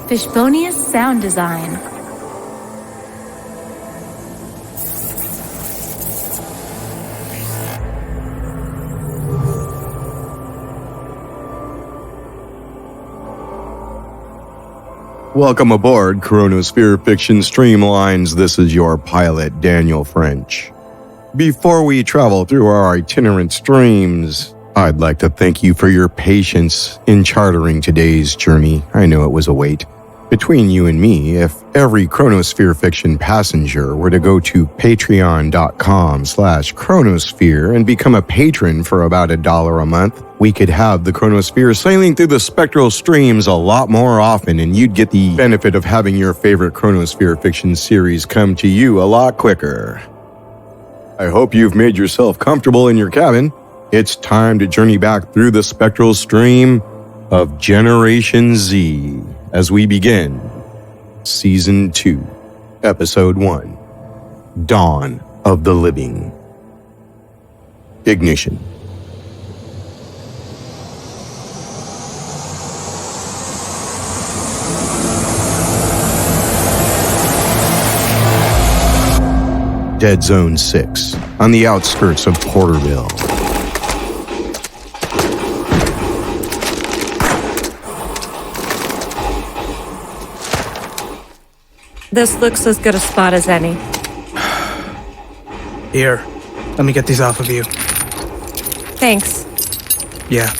Fishbonius sound design. Welcome aboard Chronosphere Fiction Streamlines. This is your pilot, Daniel French. Before we travel through our itinerant streams, I'd like to thank you for your patience in chartering today's journey. I know it was a wait. Between you and me, if every Chronosphere Fiction passenger were to go to patreon.com/chronosphere and become a patron for about $1 a month, we could have the Chronosphere sailing through the spectral streams a lot more often, and you'd get the benefit of having your favorite Chronosphere Fiction series come to you a lot quicker. I hope you've made yourself comfortable in your cabin. It's time to journey back through the spectral stream of Generation Z as we begin Season 2, Episode 1, Dawn of the Living. Ignition. Dead Zone 6, on the outskirts of Porterville. This looks as good a spot as any. Here, let me get these off of you. Thanks. Yeah.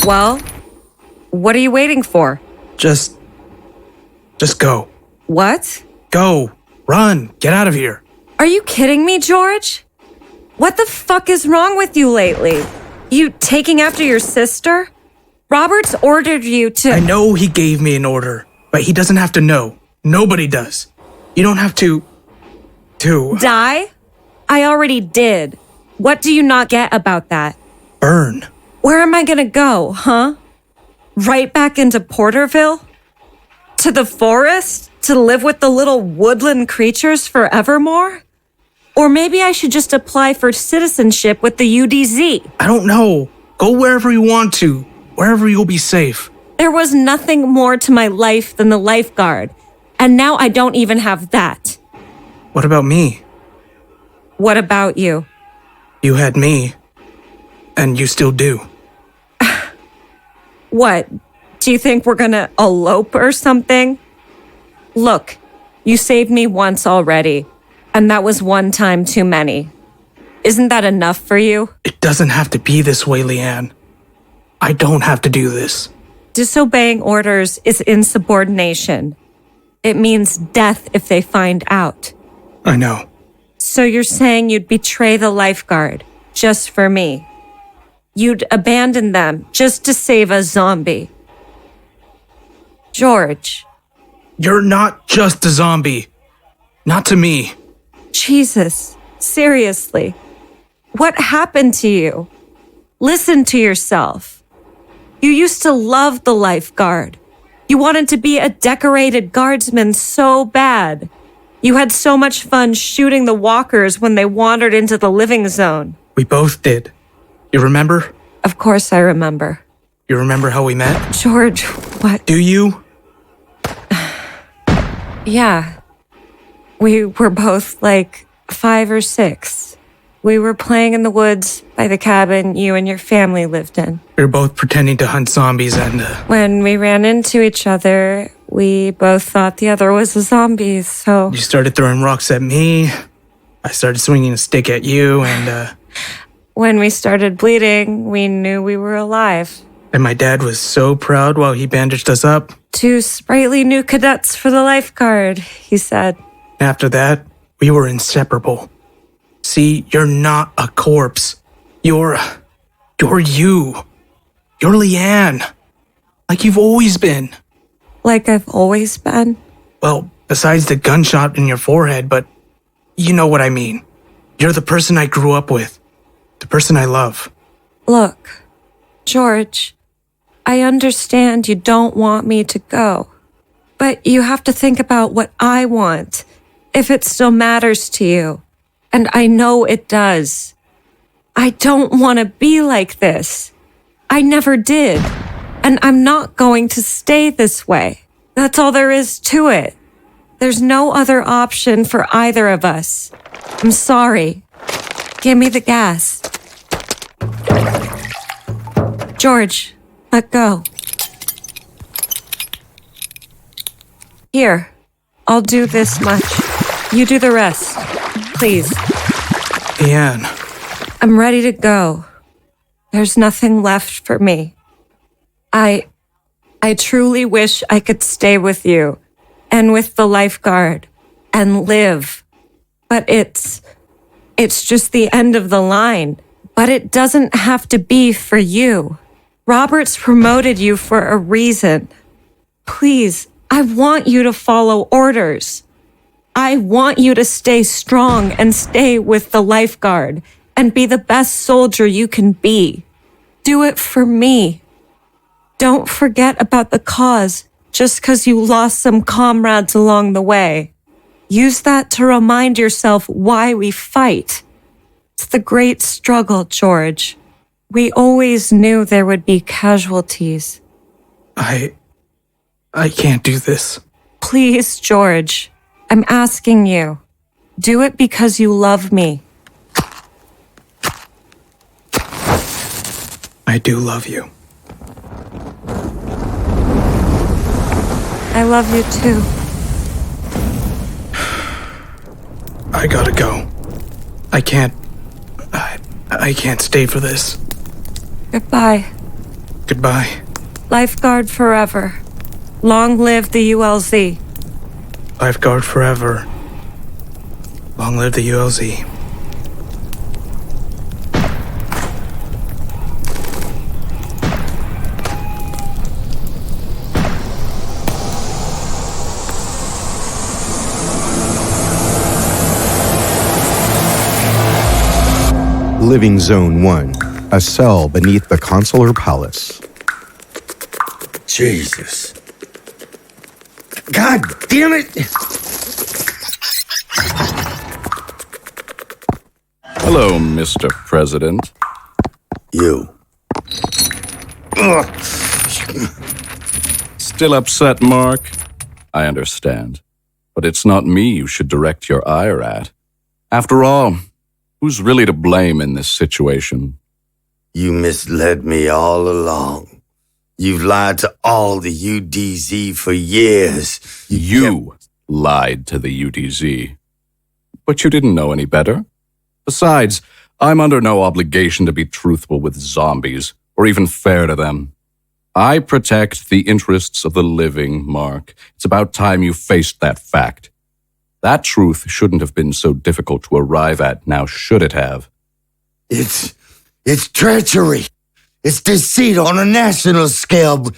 Well, what are you waiting for? Just go. What? Go. Run. Get out of here. Are you kidding me, George? What the fuck is wrong with you lately? You taking after your sister? Robert's ordered you to... I know he gave me an order, but he doesn't have to know. Nobody does. You don't have to... Die? I already did. What do you not get about that? Burn. Where am I gonna go, huh? Right back into Porterville? To the forest? To live with the little woodland creatures forevermore? Or maybe I should just apply for citizenship with the UDZ. I don't know. Go wherever you want to. Wherever you'll be safe. There was nothing more to my life than the lifeguard. And now I don't even have that. What about me? What about you? You had me. And you still do. What? Do you think we're gonna elope or something? Look, you saved me once already. And that was one time too many. Isn't that enough for you? It doesn't have to be this way, Leanne. I don't have to do this. Disobeying orders is insubordination. It means death if they find out. I know. So you're saying you'd betray the lifeguard just for me? You'd abandon them just to save a zombie? George. You're not just a zombie. Not to me. Jesus, seriously. What happened to you? Listen to yourself. You used to love the lifeguard. You wanted to be a decorated guardsman so bad. You had so much fun shooting the walkers when they wandered into the living zone. We both did. You remember? Of course I remember. You remember how we met? George, what? Do you? Yeah. We were both like 5 or 6. We were playing in the woods by the cabin you and your family lived in. We were both pretending to hunt zombies and... When we ran into each other, we both thought the other was a zombie, so... You started throwing rocks at me. I started swinging a stick at you, and... When we started bleeding, we knew we were alive. And my dad was so proud while he bandaged us up. 2 sprightly new cadets for the lifeguard, he said. After that, we were inseparable. See, you're not a corpse. You're you. You're Leanne. Like you've always been. Like I've always been? Well, besides the gunshot in your forehead, but you know what I mean. You're the person I grew up with. The person I love. Look, George, I understand you don't want me to go. But you have to think about what I want, if it still matters to you. And I know it does. I don't want to be like this. I never did. And I'm not going to stay this way. That's all there is to it. There's no other option for either of us. I'm sorry. Give me the gas. George, let go. Here, I'll do this much. You do the rest, please. Leanne. I'm ready to go. There's nothing left for me. I truly wish I could stay with you and with the lifeguard and live. But it's just the end of the line. But it doesn't have to be for you. Robert's promoted you for a reason. Please, I want you to follow orders. I want you to stay strong and stay with the lifeguard and be the best soldier you can be. Do it for me. Don't forget about the cause just because you lost some comrades along the way. Use that to remind yourself why we fight. It's the great struggle, George. We always knew there would be casualties. I can't do this. Please, George. I'm asking you. Do it because you love me. I do love you. I love you too. I gotta go. I can't stay for this. Goodbye. Goodbye. Lifeguard forever. Long live the ULZ. Lifeguard forever. Long live the ULZ. Living Zone 1, a cell beneath the consular palace. Jesus. God damn it! Hello, Mr. President. You. Ugh. Still upset, Mark? I understand. But it's not me you should direct your ire at. After all, who's really to blame in this situation? You misled me all along. You've lied to all the UDZ for years. You lied to the UDZ. But you didn't know any better. Besides, I'm under no obligation to be truthful with zombies, or even fair to them. I protect the interests of the living, Mark. It's about time you faced that fact. That truth shouldn't have been so difficult to arrive at, now should it have? It's treachery. It's deceit on a national scale.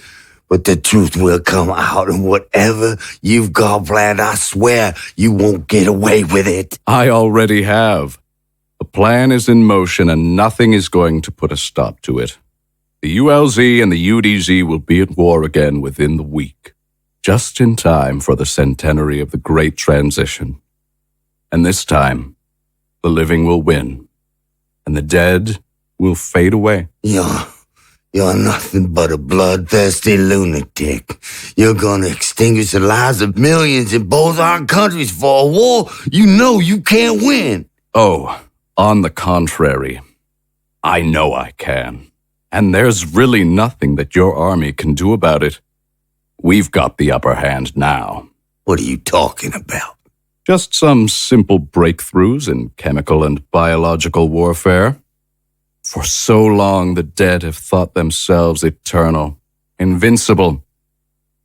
But the truth will come out, and whatever you've got planned, I swear you won't get away with it. I already have. The plan is in motion, and nothing is going to put a stop to it. The ULZ and the UDZ will be at war again within the week, just in time for the centenary of the Great Transition. And this time, the living will win, and the dead will fade away. You're nothing but a bloodthirsty lunatic. You're gonna extinguish the lives of millions in both our countries for a war you know you can't win. Oh, on the contrary, I know I can. And there's really nothing that your army can do about it. We've got the upper hand now. What are you talking about? Just some simple breakthroughs in chemical and biological warfare. For so long, the dead have thought themselves eternal, invincible.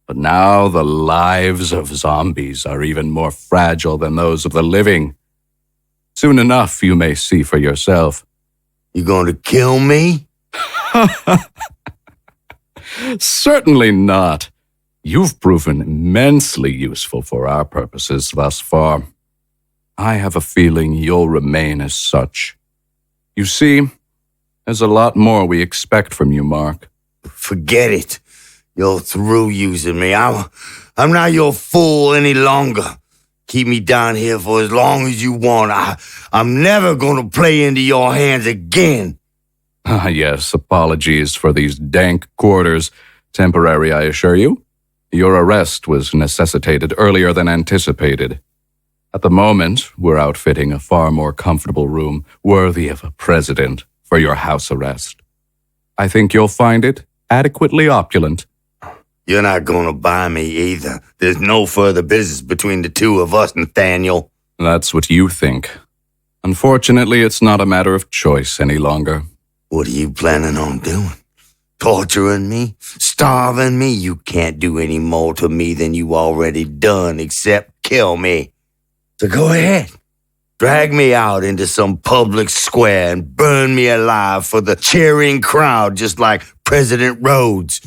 But now the lives of zombies are even more fragile than those of the living. Soon enough, you may see for yourself. You going to kill me? Certainly not. You've proven immensely useful for our purposes thus far. I have a feeling you'll remain as such. You see, there's a lot more we expect from you, Mark. Forget it. You're through using me. I'm not your fool any longer. Keep me down here for as long as you want. I'm never going to play into your hands again. Ah, yes, apologies for these dank quarters. Temporary, I assure you. Your arrest was necessitated earlier than anticipated. At the moment, we're outfitting a far more comfortable room worthy of a president for your house arrest. I think you'll find it adequately opulent. You're not gonna buy me either. There's no further business between the two of us, Nathaniel. That's what you think. Unfortunately, it's not a matter of choice any longer. What are you planning on doing? Torturing me? Starving me? You can't do any more to me than you already done except kill me. So go ahead. Drag me out into some public square and burn me alive for the cheering crowd just like President Rhodes.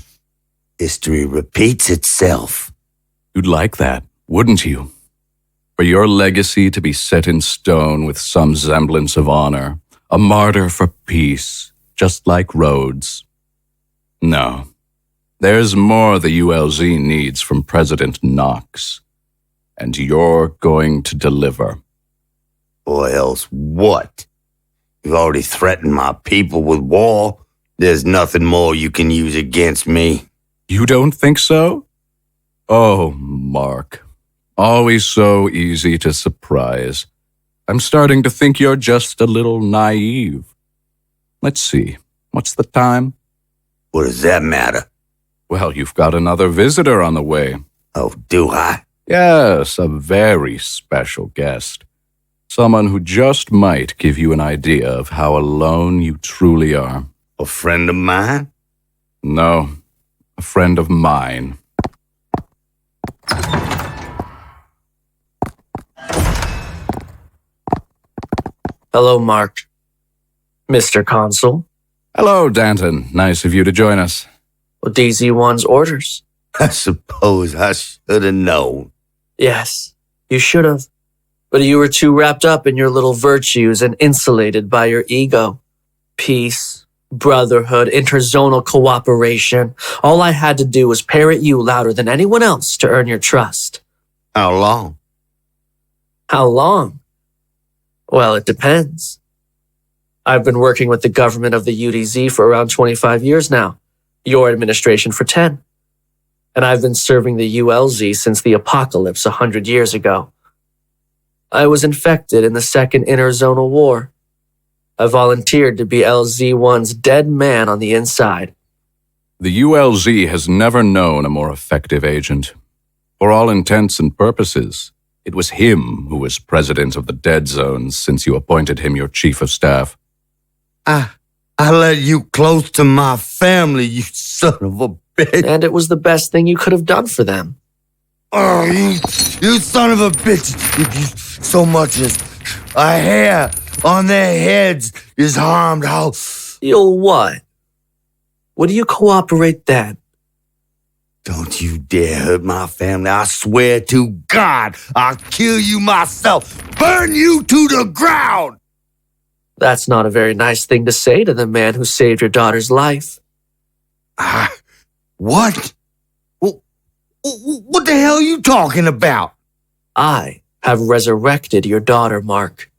History repeats itself. You'd like that, wouldn't you? For your legacy to be set in stone with some semblance of honor, a martyr for peace, just like Rhodes. No, there's more the ULZ needs from President Knox, and you're going to deliver. Or else what? You've already threatened my people with war. There's nothing more you can use against me. You don't think so? Oh, Mark. Always so easy to surprise. I'm starting to think you're just a little naive. Let's see. What's the time? What does that matter? Well, you've got another visitor on the way. Oh, do I? Yes, a very special guest. Someone who just might give you an idea of how alone you truly are. A friend of mine? No, a friend of mine. Hello, Mark. Mr. Consul. Hello, Danton. Nice of you to join us. Well, DZ1's orders. I suppose I should have known. Yes, you should have. But you were too wrapped up in your little virtues and insulated by your ego. Peace, brotherhood, interzonal cooperation. All I had to do was parrot you louder than anyone else to earn your trust. How long? How long? Well, it depends. I've been working with the government of the UDZ for around 25 years now. Your administration for 10. And I've been serving the ULZ since the apocalypse 100 years ago. I was infected in the Second Interzonal War. I volunteered to be LZ1's dead man on the inside. The ULZ has never known a more effective agent. For all intents and purposes, it was him who was president of the dead zones since you appointed him your chief of staff. I let you close to my family, you son of a bitch. And it was the best thing you could have done for them. Oh, you son of a bitch. If you so much as a hair on their heads is harmed, You'll what? Would you cooperate then? Don't you dare hurt my family. I swear to God, I'll kill you myself. Burn you to the ground. That's not a very nice thing to say to the man who saved your daughter's life. What? What the hell are you talking about? I have resurrected your daughter, Mark.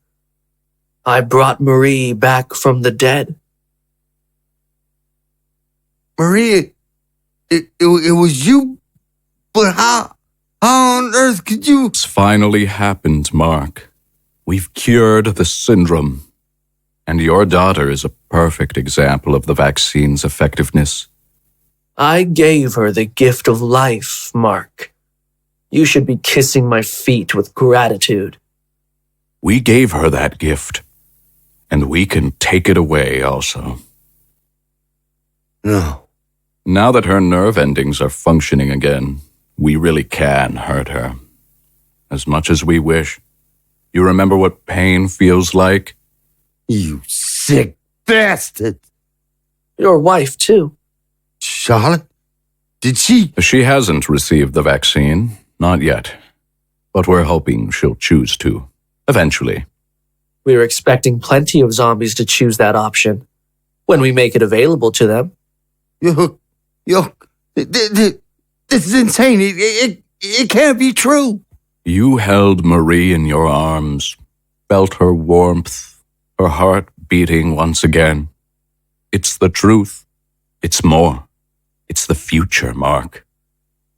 I brought Marie back from the dead. Maria, it was you? But how on earth could you? It's finally happened, Mark. We've cured the syndrome. And your daughter is a perfect example of the vaccine's effectiveness. I gave her the gift of life, Mark. You should be kissing my feet with gratitude. We gave her that gift, and we can take it away also. No. Now that her nerve endings are functioning again, we really can hurt her. As much as we wish. You remember what pain feels like? You sick bastard. Your wife, too. Charlotte? Did she? She hasn't received the vaccine, not yet. But we're hoping she'll choose to, eventually. We are expecting plenty of zombies to choose that option, when we make it available to them. This is insane. It can't be true. You held Marie in your arms, felt her warmth, her heart beating once again. It's the truth. It's more. It's the future, Mark.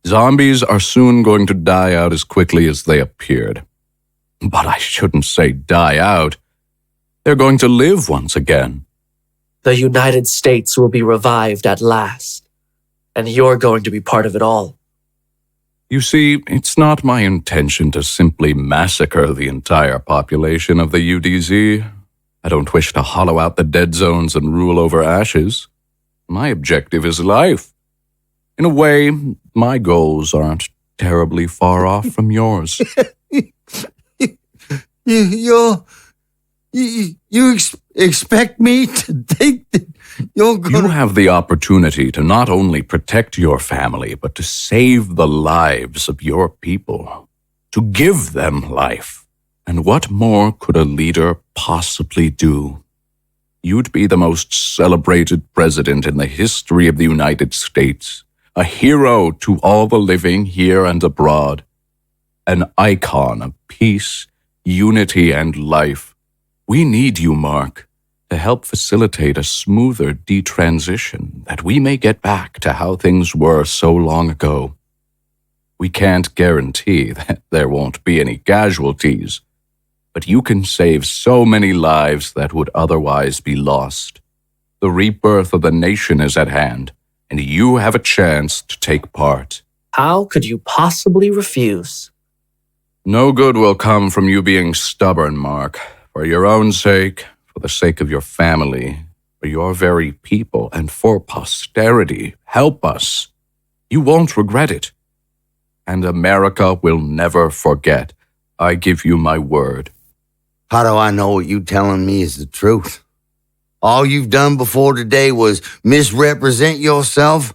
Zombies are soon going to die out as quickly as they appeared. But I shouldn't say die out. They're going to live once again. The United States will be revived at last, and you're going to be part of it all. You see, it's not my intention to simply massacre the entire population of the UDZ. I don't wish to hollow out the dead zones and rule over ashes. My objective is life. In a way, my goals aren't terribly far off from yours. You expect me to think that you're gonna... You have the opportunity to not only protect your family, but to save the lives of your people. To give them life. And what more could a leader possibly do? You'd be the most celebrated president in the history of the United States. A hero to all the living here and abroad. An icon of peace, unity, and life. We need you, Mark, to help facilitate a smoother detransition, that we may get back to how things were so long ago. We can't guarantee that there won't be any casualties, but you can save so many lives that would otherwise be lost. The rebirth of the nation is at hand, and you have a chance to take part. How could you possibly refuse? No good will come from you being stubborn, Mark. For your own sake, for the sake of your family, for your very people, and for posterity, help us. You won't regret it. And America will never forget. I give you my word. How do I know what you telling me is the truth? All you've done before today was misrepresent yourself?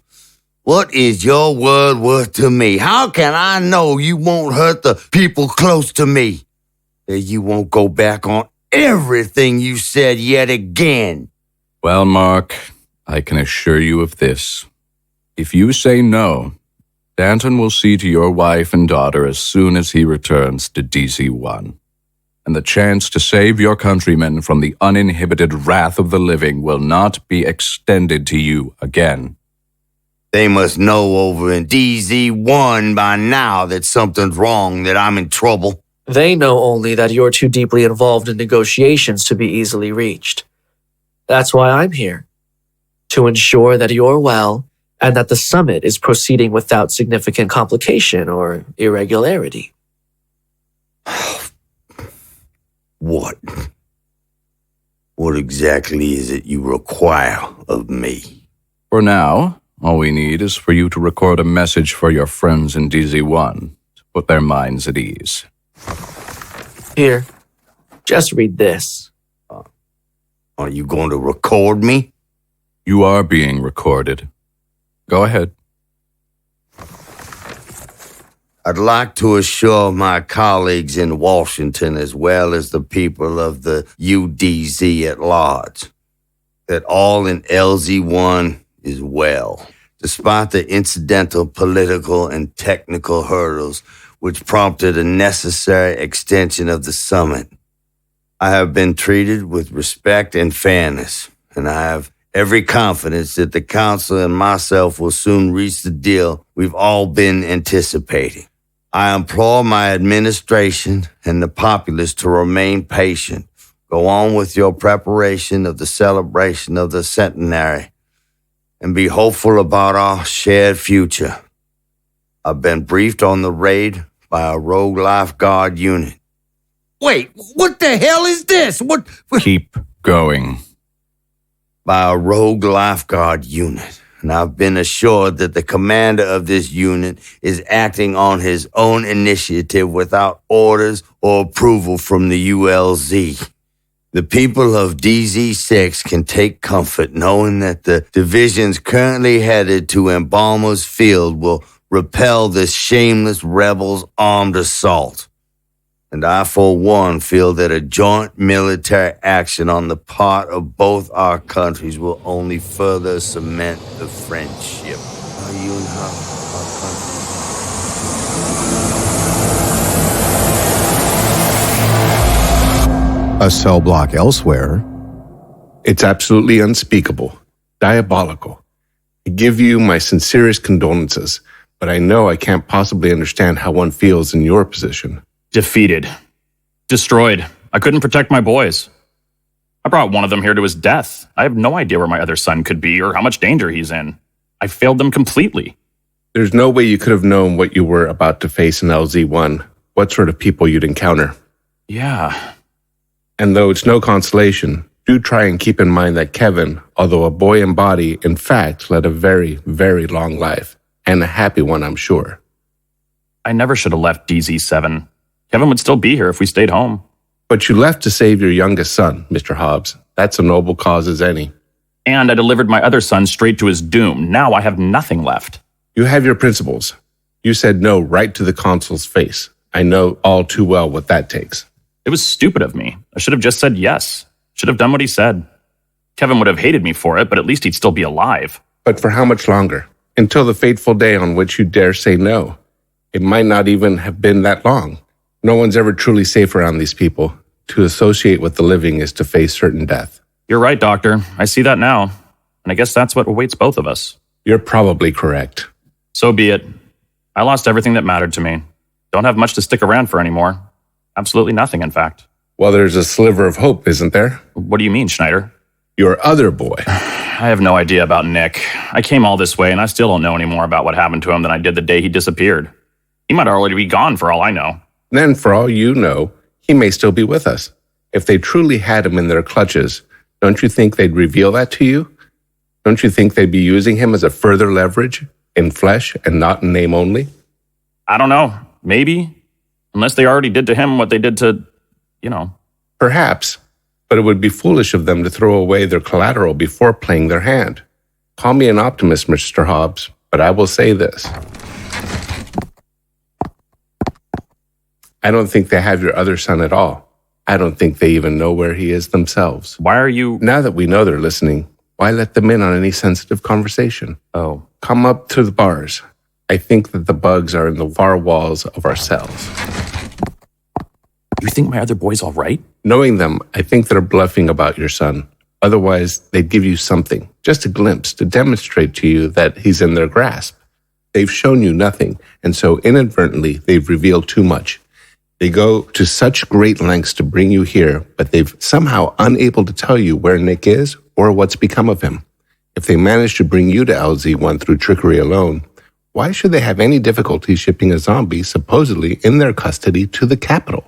What is your word worth to me? How can I know you won't hurt the people close to me? That you won't go back on everything you said yet again? Well, Mark, I can assure you of this. If you say no, Danton will see to your wife and daughter as soon as he returns to DC-1. And the chance to save your countrymen from the uninhibited wrath of the living will not be extended to you again. They must know over in DZ1 by now that something's wrong, that I'm in trouble. They know only that you're too deeply involved in negotiations to be easily reached. That's why I'm here. To ensure that you're well and that the summit is proceeding without significant complication or irregularity. What? What exactly is it you require of me? For now, all we need is for you to record a message for your friends in DZ1 to put their minds at ease. Here, just read this. Are you going to record me? You are being recorded. Go ahead. I'd like to assure my colleagues in Washington, as well as the people of the UDZ at large, that all in LZ1 is well, despite the incidental political and technical hurdles which prompted a necessary extension of the summit. I have been treated with respect and fairness, and I have every confidence that the Consul and myself will soon reach the deal we've all been anticipating. I implore my administration and the populace to remain patient. Go on with your preparation of the celebration of the centenary and be hopeful about our shared future. I've been briefed on the raid by a rogue lifeguard unit. Wait, what the hell is this? What? Keep going. By a rogue lifeguard unit. And I've been assured that the commander of this unit is acting on his own initiative without orders or approval from the ULZ. The people of DZ6 can take comfort knowing that the divisions currently headed to Embalmer's Field will repel this shameless rebels' armed assault. And I, for one, feel that a joint military action on the part of both our countries will only further cement the friendship. Are you and our country? A cell block elsewhere. It's absolutely unspeakable, diabolical. I give you my sincerest condolences, but I know I can't possibly understand how one feels in your position. Defeated. Destroyed. I couldn't protect my boys. I brought one of them here to his death. I have no idea where my other son could be or how much danger he's in. I failed them completely. There's no way you could have known what you were about to face in LZ1, what sort of people you'd encounter. Yeah. And though it's no consolation, do try and keep in mind that Kevin, although a boy in body, in fact, led a very, very long life, and a happy one, I'm sure. I never should have left DZ7. Kevin would still be here if we stayed home. But you left to save your youngest son, Mr. Hobbes. That's a noble cause as any. And I delivered my other son straight to his doom. Now I have nothing left. You have your principles. You said no right to the consul's face. I know all too well what that takes. It was stupid of me. I should have just said yes. Should have done what he said. Kevin would have hated me for it, but at least he'd still be alive. But for how much longer? Until the fateful day on which you dare say no. It might not even have been that long. No one's ever truly safe around these people. To associate with the living is to face certain death. You're right, Doctor. I see that now. And I guess that's what awaits both of us. You're probably correct. So be it. I lost everything that mattered to me. Don't have much to stick around for anymore. Absolutely nothing, in fact. Well, there's a sliver of hope, isn't there? What do you mean, Schneider? Your other boy. I have no idea about Nick. I came all this way, and I still don't know any more about what happened to him than I did the day he disappeared. He might already be gone for all I know. Then, for all you know, he may still be with us. If they truly had him in their clutches, don't you think they'd reveal that to you? Don't you think they'd be using him as a further leverage, in flesh and not in name only? I don't know. Maybe. Unless they already did to him what they did to, Perhaps. But it would be foolish of them to throw away their collateral before playing their hand. Call me an optimist, Mr. Hobbes, but I will say this. I don't think they have your other son at all. I don't think they even know where he is themselves. Why are you... Now that we know they're listening, why let them in on any sensitive conversation? Oh. Come up to the bars. I think that the bugs are in the far walls of our cells. You think my other boy's all right? Knowing them, I think they're bluffing about your son. Otherwise, they'd give you something, just a glimpse, to demonstrate to you that he's in their grasp. They've shown you nothing, and so inadvertently, they've revealed too much. They go to such great lengths to bring you here, but they've somehow unable to tell you where Nick is or what's become of him. If they manage to bring you to LZ1 through trickery alone, why should they have any difficulty shipping a zombie supposedly in their custody to the capital?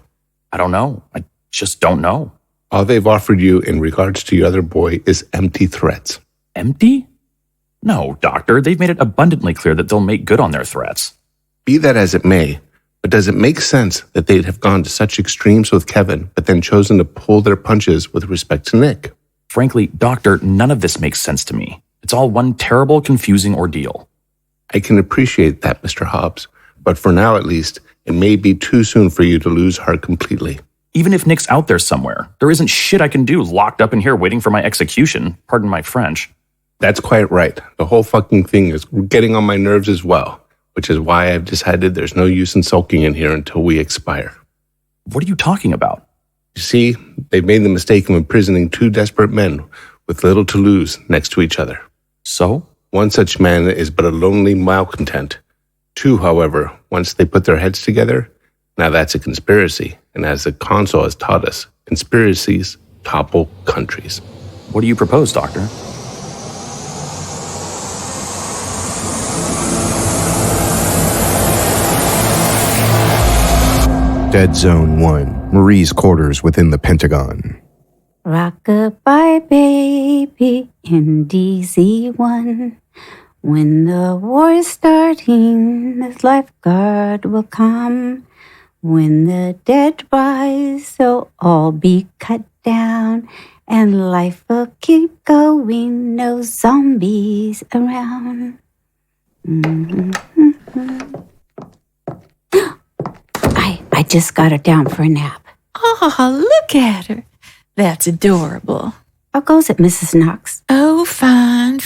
I don't know. I just don't know. All they've offered you in regards to your other boy is empty threats. Empty? No, Doctor. They've made it abundantly clear that they'll make good on their threats. Be that as it may, but does it make sense that they'd have gone to such extremes with Kevin, but then chosen to pull their punches with respect to Nick? Frankly, Doctor, none of this makes sense to me. It's all one terrible, confusing ordeal. I can appreciate that, Mr. Hobbes, but for now at least, it may be too soon for you to lose heart completely. Even if Nick's out there somewhere, there isn't shit I can do locked up in here waiting for my execution. Pardon my French. That's quite right. The whole fucking thing is getting on my nerves as well, which is why I've decided there's no use in sulking in here until we expire. What are you talking about? You see, they've made the mistake of imprisoning two desperate men with little to lose next to each other. So? One such man is but a lonely malcontent. Two, however, once they put their heads together, now that's a conspiracy. And as the Consul has taught us, conspiracies topple countries. What do you propose, Doctor? Dead Zone 1, Marie's quarters within the Pentagon. Rock-a-bye, baby, in DZ1. When the war is starting, this lifeguard will come. When the dead rise, they'll all be cut down, and life will keep going, no zombies around. I just got her down for a nap. Oh, look at her. That's adorable. How goes it, Mrs. Knox? Oh, fine.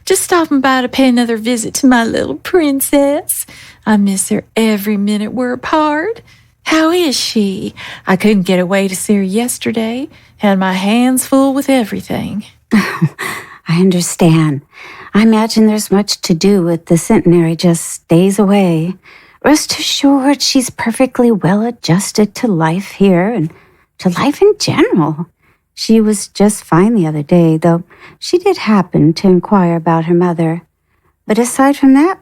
Just stopping by to pay another visit to my little princess. I miss her every minute we're apart. How is she? I couldn't get away to see her yesterday. Had my hands full with everything. I understand. I imagine there's much to do with the centenary just days away. Rest assured, she's perfectly well adjusted to life here and to life in general. She was just fine the other day, though she did happen to inquire about her mother. But aside from that,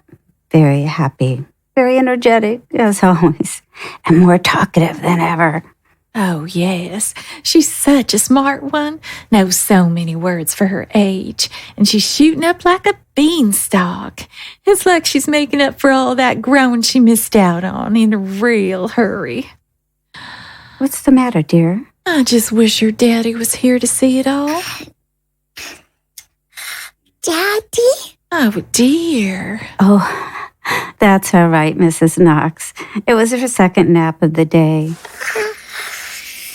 very happy, very energetic, as always, and more talkative than ever. Oh, yes. She's such a smart one. Knows so many words for her age. And she's shooting up like a beanstalk. It's like she's making up for all that growing she missed out on in a real hurry. What's the matter, dear? I just wish her daddy was here to see it all. Daddy? Oh, dear. Oh, that's all right, Mrs. Knox. It was her second nap of the day.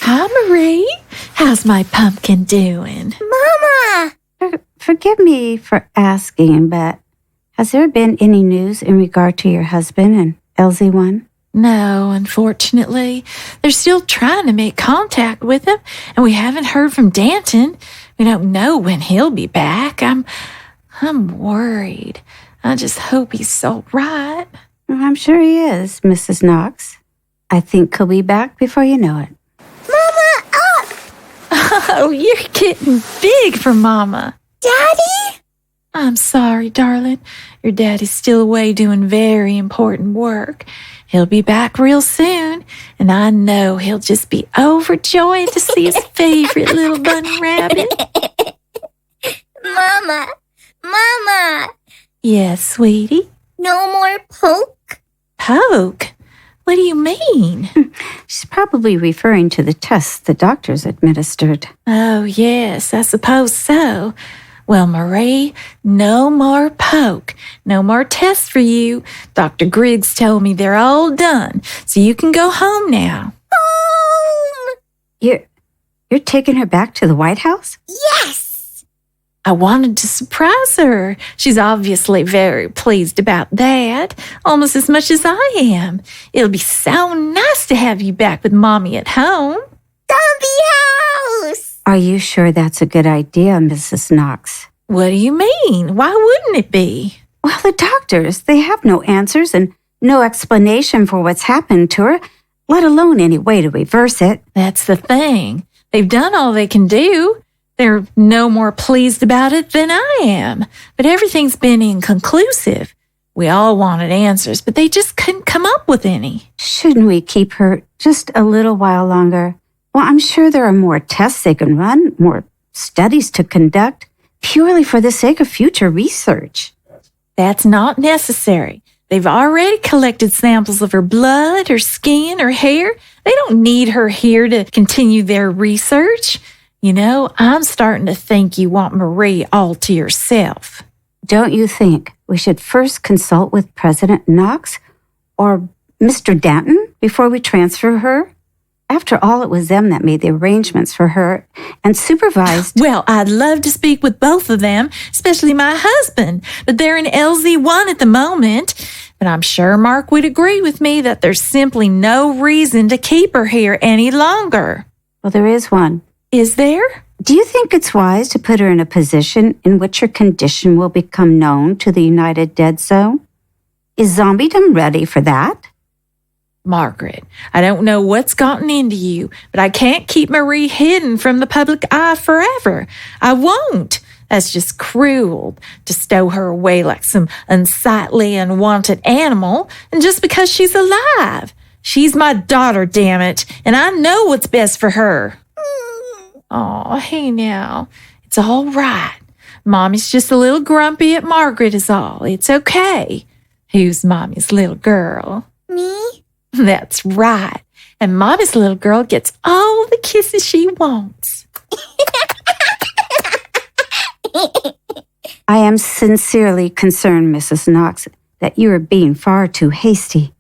Hi, Marie. How's my pumpkin doing? Mama! Forgive me for asking, but has there been any news in regard to your husband and LZ1? No, unfortunately. They're still trying to make contact with him, and we haven't heard from Danton. We don't know when he'll be back. I'm worried. I just hope he's all right. I'm sure he is, Mrs. Knox. I think he'll be back before you know it. Mama, up! Oh, you're getting big for Mama. Daddy? I'm sorry, darling. Your daddy's still away doing very important work. He'll be back real soon, and I know he'll just be overjoyed to see his favorite little bunny rabbit. Mama! Yes, sweetie? No more poke? Poke? What do you mean? She's probably referring to the tests the doctors administered. Oh, yes, I suppose so. Well, Marie, no more poke. No more tests for you. Dr. Griggs told me they're all done, so you can go home now. Home! You're taking her back to the White House? Yes! I wanted to surprise her. She's obviously very pleased about that, almost as much as I am. It'll be so nice to have you back with Mommy at home. Zombie house! Are you sure that's a good idea, Mrs. Knox? What do you mean? Why wouldn't it be? Well, the doctors, they have no answers and no explanation for what's happened to her, let alone any way to reverse it. That's the thing. They've done all they can do. They're no more pleased about it than I am. But everything's been inconclusive. We all wanted answers, but they just couldn't come up with any. Shouldn't we keep her just a little while longer? Well, I'm sure there are more tests they can run, more studies to conduct, purely for the sake of future research. That's not necessary. They've already collected samples of her blood, her skin, her hair. They don't need her here to continue their research. You know, I'm starting to think you want Marie all to yourself. Don't you think we should first consult with President Knox or Mr. Danton before we transfer her? After all, it was them that made the arrangements for her and supervised. Well, I'd love to speak with both of them, especially my husband, but they're in LZ1 at the moment. But I'm sure Mark would agree with me that there's simply no reason to keep her here any longer. Well, there is one. Is there? Do you think it's wise to put her in a position in which her condition will become known to the United Dead Zone? Is zombiedom ready for that? Margaret, I don't know what's gotten into you, but I can't keep Marie hidden from the public eye forever. I won't. That's just cruel to stow her away like some unsightly, unwanted animal, and just because she's alive. She's my daughter, damn it, and I know what's best for her. Oh, hey now. It's all right. Mommy's just a little grumpy at Margaret is all. It's okay. Who's Mommy's little girl? Me? That's right. And Mommy's little girl gets all the kisses she wants. I am sincerely concerned, Mrs. Knox, that you are being far too hasty.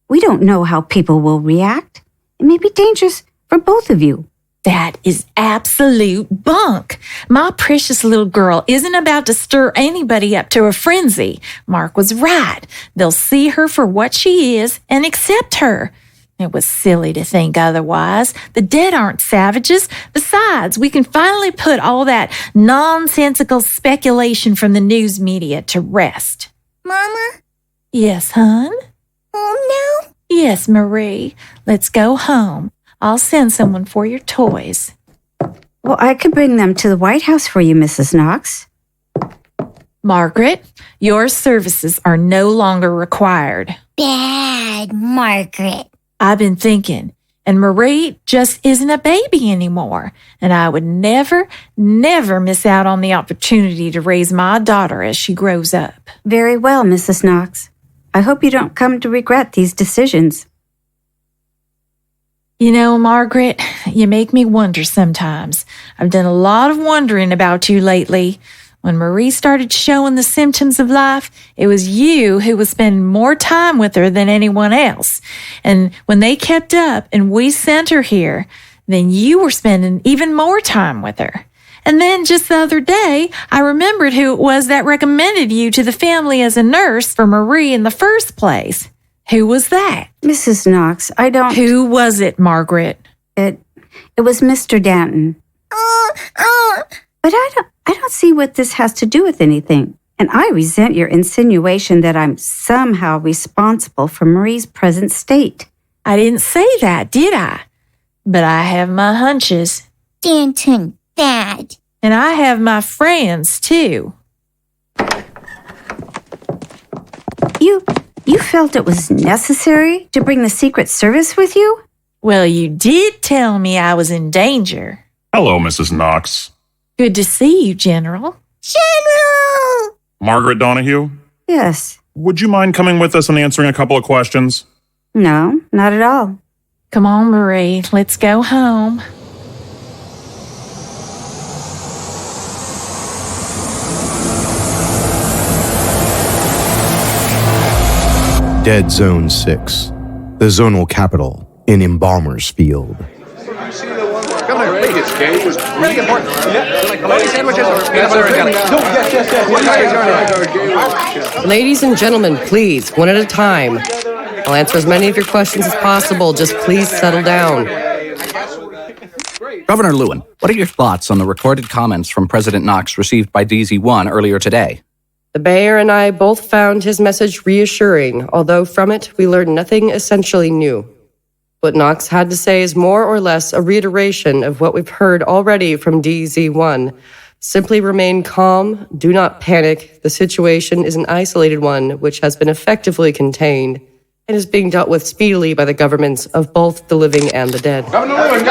We don't know how people will react. It may be dangerous for both of you. That is absolute bunk. My precious little girl isn't about to stir anybody up to a frenzy. Mark was right. They'll see her for what she is and accept her. It was silly to think otherwise. The dead aren't savages. Besides, we can finally put all that nonsensical speculation from the news media to rest. Mama? Yes, hon? Home now? Yes, Marie. Let's go home. I'll send someone for your toys. Well, I could bring them to the White House for you, Mrs. Knox. Margaret, your services are no longer required. Bad, Margaret. I've been thinking, and Marie just isn't a baby anymore, and I would never miss out on the opportunity to raise my daughter as she grows up. Very well, Mrs. Knox. I hope you don't come to regret these decisions. You know, Margaret, you make me wonder sometimes. I've done a lot of wondering about you lately. When Marie started showing the symptoms of life, it was you who was spending more time with her than anyone else. And when they kept up and we sent her here, then you were spending even more time with her. And then just the other day, I remembered who it was that recommended you to the family as a nurse for Marie in the first place. Who was that? Mrs. Knox, I don't... Who was it, Margaret? It was Mr. Danton. But I don't see what this has to do with anything. And I resent your insinuation that I'm somehow responsible for Marie's present state. I didn't say that, did I? But I have my hunches. Danton, bad. And I have my friends, too. You felt it was necessary to bring the Secret Service with you? Well, you did tell me I was in danger. Hello, Mrs. Knox. Good to see you, General. General! Margaret Donahue? Yes. Would you mind coming with us and answering a couple of questions? No, not at all. Come on, Marie. Let's go home. Dead Zone 6, the zonal capital in Embalmer's Field. Ladies and gentlemen, please, one at a time. I'll answer as many of your questions as possible. Just please settle down. Governor Lewin, what are your thoughts on the recorded comments from President Knox received by DZ1 earlier today? The mayor and I both found his message reassuring, although from it we learned nothing essentially new. What Knox had to say is more or less a reiteration of what we've heard already from DZ1. Simply remain calm, do not panic. The situation is an isolated one which has been effectively contained and is being dealt with speedily by the governments of both the living and the dead. Governor Lewin!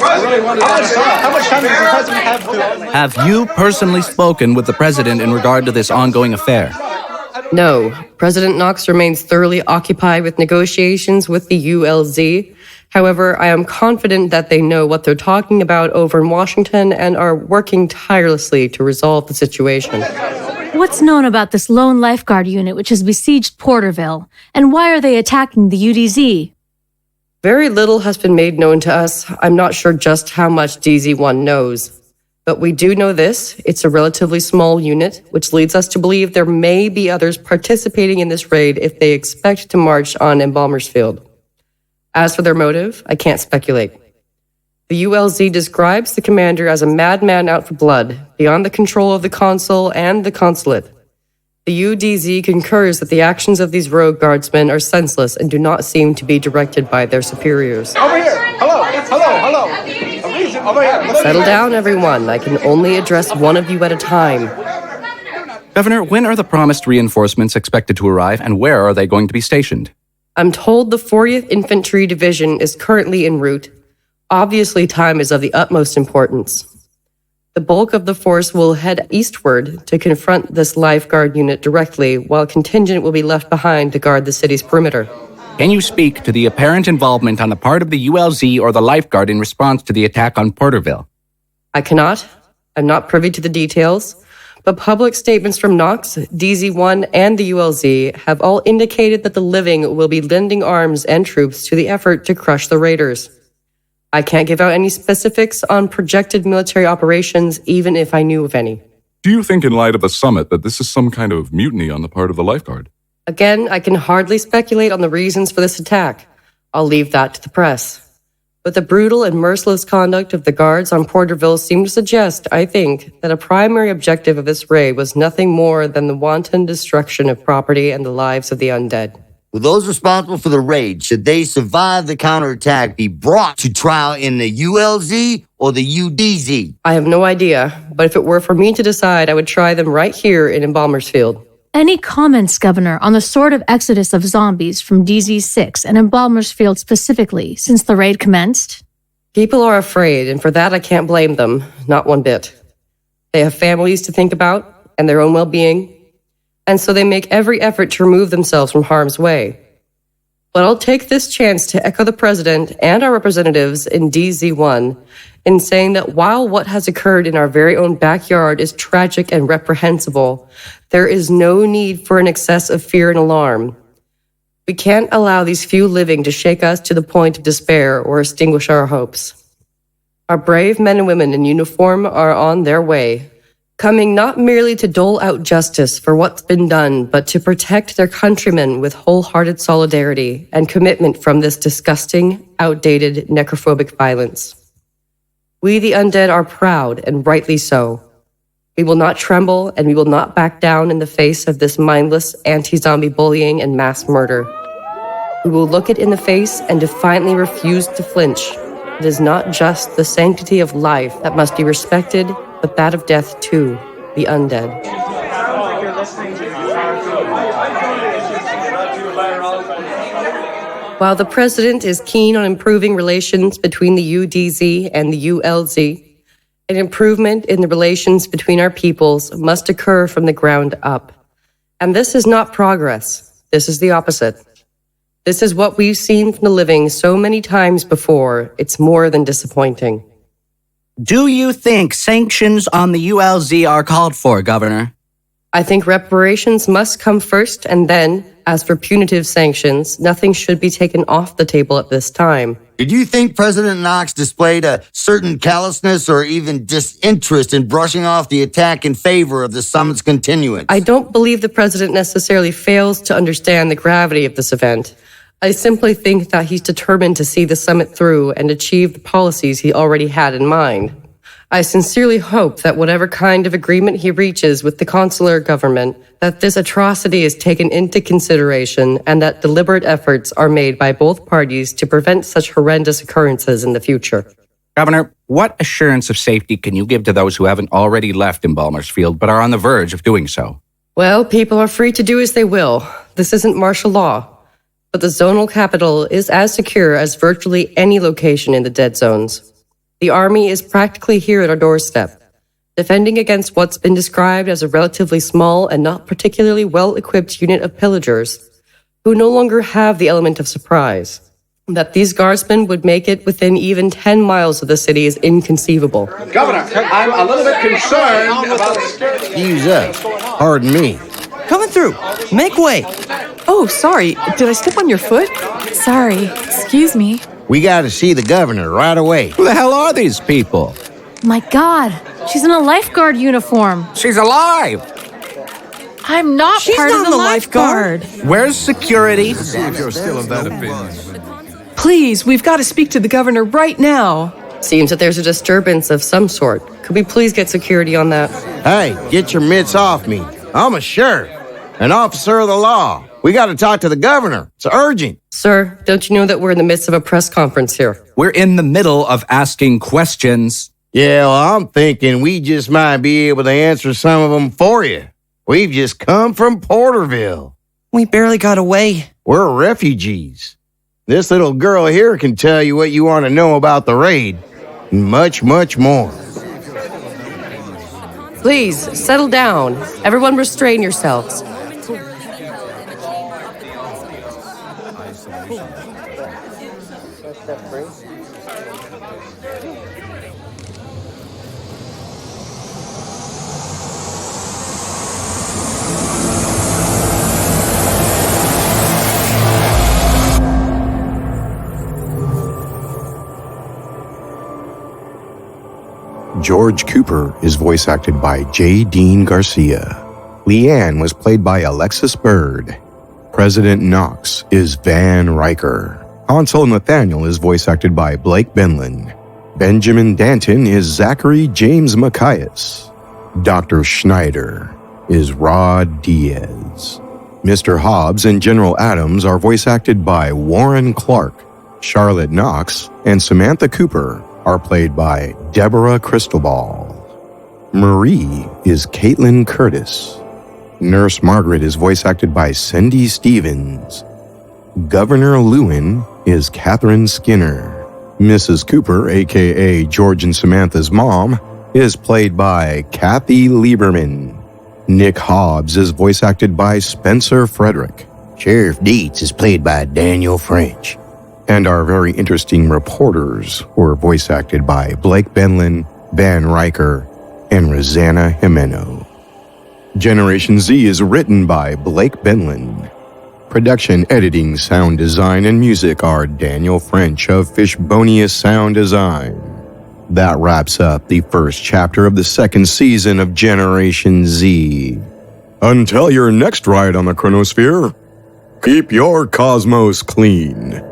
How much time does the president have to... Have you personally spoken with the president in regard to this ongoing affair? No. President Knox remains thoroughly occupied with negotiations with the ULZ. However, I am confident that they know what they're talking about over in Washington and are working tirelessly to resolve the situation. What's known about this lone lifeguard unit which has besieged Porterville, and why are they attacking the UDZ? Very little has been made known to us. I'm not sure just how much DZ1 knows. But we do know this. It's a relatively small unit, which leads us to believe there may be others participating in this raid if they expect to march on Embalmer's Field. As for their motive, I can't speculate. The ULZ describes the commander as a madman out for blood, beyond the control of the consul and the consulate. The UDZ concurs that the actions of these rogue guardsmen are senseless and do not seem to be directed by their superiors. Over here! Hello! Over here! Settle down, everyone. I can only address one of you at a time. Governor, when are the promised reinforcements expected to arrive, and where are they going to be stationed? I'm told the 40th Infantry Division is currently en route. Obviously, time is of the utmost importance. The bulk of the force will head eastward to confront this lifeguard unit directly, while contingent will be left behind to guard the city's perimeter. Can you speak to the apparent involvement on the part of the ULZ or the lifeguard in response to the attack on Porterville? I cannot. I'm not privy to the details. But public statements from Knox, DZ1, and the ULZ have all indicated that the living will be lending arms and troops to the effort to crush the raiders. I can't give out any specifics on projected military operations, even if I knew of any. Do you think in light of the summit that this is some kind of mutiny on the part of the lifeguard? Again, I can hardly speculate on the reasons for this attack. I'll leave that to the press. But the brutal and merciless conduct of the guards on Porterville seemed to suggest, I think, that a primary objective of this raid was nothing more than the wanton destruction of property and the lives of the undead. Will those responsible for the raid, should they survive the counterattack, be brought to trial in the ULZ or the UDZ? I have no idea, but if it were for me to decide, I would try them right here in Embalmer's Field. Any comments, Governor, on the sort of exodus of zombies from DZ6 and Embalmer's Field specifically since the raid commenced? People are afraid, and for that I can't blame them, not one bit. They have families to think about and their own well-being, and so they make every effort to remove themselves from harm's way. But I'll take this chance to echo the President and our representatives in DZ1 in saying that while what has occurred in our very own backyard is tragic and reprehensible, there is no need for an excess of fear and alarm. We can't allow these few living to shake us to the point of despair or extinguish our hopes. Our brave men and women in uniform are on their way, coming not merely to dole out justice for what's been done, but to protect their countrymen with wholehearted solidarity and commitment from this disgusting, outdated, necrophobic violence. We, the undead, are proud, and rightly so. We will not tremble, and we will not back down in the face of this mindless anti-zombie bullying and mass murder. We will look it in the face and defiantly refuse to flinch. It is not just the sanctity of life that must be respected, but that of death too, the undead. While the President is keen on improving relations between the UDZ and the ULZ, an improvement in the relations between our peoples must occur from the ground up. And this is not progress. This is the opposite. This is what we've seen from the living so many times before. It's more than disappointing. Do you think sanctions on the ULZ are called for, Governor? I think reparations must come first, and then, as for punitive sanctions, nothing should be taken off the table at this time. Did you think President Knox displayed a certain callousness or even disinterest in brushing off the attack in favor of the summit's continuance? I don't believe the President necessarily fails to understand the gravity of this event. I simply think that he's determined to see the summit through and achieve the policies he already had in mind. I sincerely hope that whatever kind of agreement he reaches with the consular government, that this atrocity is taken into consideration and that deliberate efforts are made by both parties to prevent such horrendous occurrences in the future. Governor, what assurance of safety can you give to those who haven't already left Embalmer's Field but are on the verge of doing so? Well, people are free to do as they will. This isn't martial law. But the zonal capital is as secure as virtually any location in the dead zones. The army is practically here at our doorstep, defending against what's been described as a relatively small and not particularly well-equipped unit of pillagers, who no longer have the element of surprise. That these guardsmen would make it within even 10 miles of the city is inconceivable. Governor, I'm a little bit concerned about... Excuse us. Pardon me. Coming through. Make way. Oh, sorry. Did I step on your foot? Sorry. Excuse me. We got to see the governor right away. Who the hell are these people? My God, she's in a lifeguard uniform. She's alive. I'm not She's part not of the lifeguard. Where's security? See if you're still of that opinion. Please, we've got to speak to the governor right now. Seems that there's a disturbance of some sort. Could we please get security on that? Hey, get your mitts off me. I'm a sheriff, an officer of the law. We got to talk to the governor. It's urgent. Sir, don't you know that we're in the midst of a press conference here? We're in the middle of asking questions. Yeah, well, I'm thinking we just might be able to answer some of them for you. We've just come from Porterville. We barely got away. We're refugees. This little girl here can tell you what you want to know about the raid. And much, much more. Please, settle down. Everyone restrain yourselves. George Cooper is voice acted by J. Dean Garcia. Leanne was played by Alexis Bird. President Knox is Van Riker. Consul Nathaniel is voice acted by Blake Benlan. Benjamin Danton is Zachary James Macias. Dr. Schneider is Rod Diaz. Mr. Hobbes and General Adams are voice acted by Warren Clark. Charlotte Knox and Samantha Cooper are played by Deborah Cristobal. Marie is Katelin Curtis. Nurse Margaret is voice acted by Cindy Stevens. Governor Lewin is Kathryn Skinner. Mrs. Cooper, aka George and Samantha's mom, is played by Kathy Lieberman. Nick Hobbes is voice acted by Spencer Frederick. Sheriff Dietz is played by Daniel French. And our very interesting reporters were voice acted by Blake Benlan, Van Riker, and Rosanna Jimeno. Generation Z is written by Blake Benlan. Production, editing, sound design, and music are Daniel French of Fishbonius Sound Design. That wraps up the first chapter of the second season of Generation Z. Until your next ride on the Chronosphere, keep your cosmos clean.